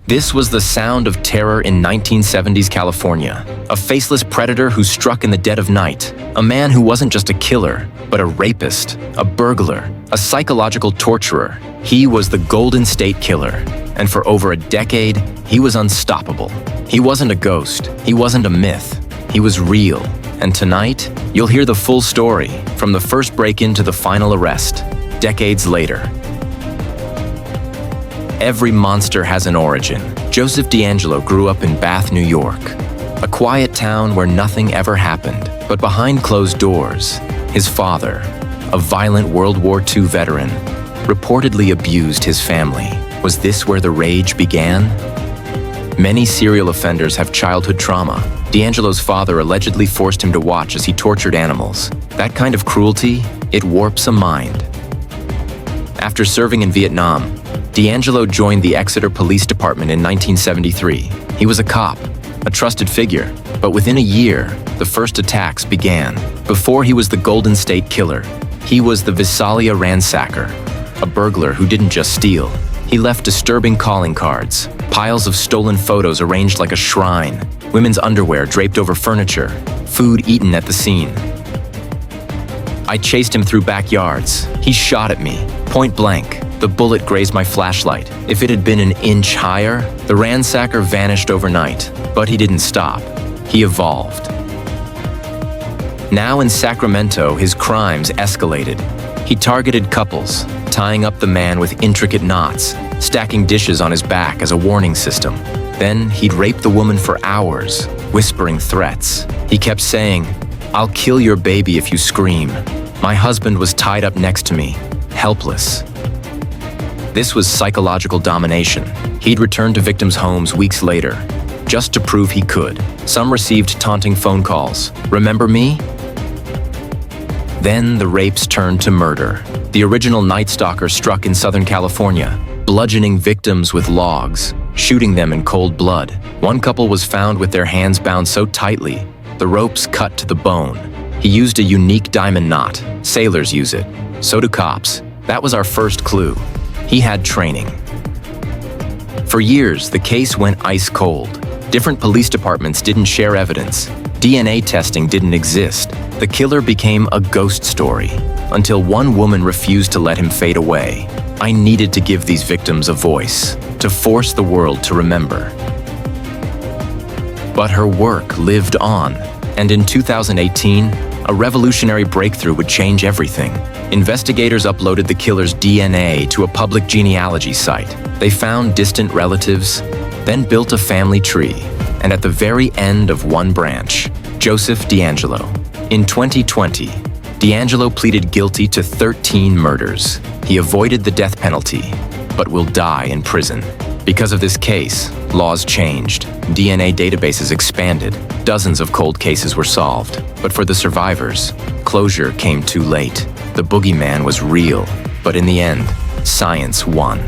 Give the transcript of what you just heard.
This was the sound of terror in 1970s California. A faceless predator who struck in the dead of night. A man who wasn't just a killer, but a rapist, a burglar, a psychological torturer. He was the Golden State Killer. And for over a decade, he was unstoppable. He wasn't a ghost. He wasn't a myth. He was real. And tonight, you'll hear the full story, from the first break-in to the final arrest, decades later. Every monster has an origin. Joseph DeAngelo grew up in Bath, New York, a quiet town where nothing ever happened. But behind closed doors, his father, a violent World War II veteran, reportedly abused his family. Was this where the rage began? Many serial offenders have childhood trauma. DeAngelo's father allegedly forced him to watch as he tortured animals. That kind of cruelty, it warps a mind. After serving in Vietnam, DeAngelo joined the Exeter Police Department in 1973. He was a cop, a trusted figure, but within a year, the first attacks began. Before he was the Golden State Killer, he was the Visalia ransacker, a burglar who didn't just steal. He left disturbing calling cards, piles of stolen photos arranged like a shrine, women's underwear draped over furniture, food eaten at the scene. I chased him through backyards. He shot at me, point blank. The bullet grazed my flashlight. If it had been an inch higher, the ransacker vanished overnight. But he didn't stop. He evolved. Now in Sacramento, his crimes escalated. He targeted couples, tying up the man with intricate knots, stacking dishes on his back as a warning system. Then he'd rape the woman for hours, whispering threats. He kept saying, "I'll kill your baby if you scream." My husband was tied up next to me, helpless. This was psychological domination. He'd return to victims' homes weeks later, just to prove he could. Some received taunting phone calls. "Remember me?" Then the rapes turned to murder. The original Night Stalker struck in Southern California, bludgeoning victims with logs, shooting them in cold blood. One couple was found with their hands bound so tightly, the ropes cut to the bone. He used a unique diamond knot. Sailors use it. So do cops. That was our first clue. He had training. For years, the case went ice cold. Different police departments didn't share evidence. DNA testing didn't exist. The killer became a ghost story, until one woman refused to let him fade away. I needed to give these victims a voice, to force the world to remember. But her work lived on, and in 2018, a revolutionary breakthrough would change everything. Investigators uploaded the killer's DNA to a public genealogy site. They found distant relatives, then built a family tree, and at the very end of one branch, Joseph DeAngelo. In 2020, DeAngelo pleaded guilty to 13 murders. He avoided the death penalty, but will die in prison. Because of this case, laws changed. DNA databases expanded. Dozens of cold cases were solved. But for the survivors, closure came too late. The boogeyman was real, but in the end, science won.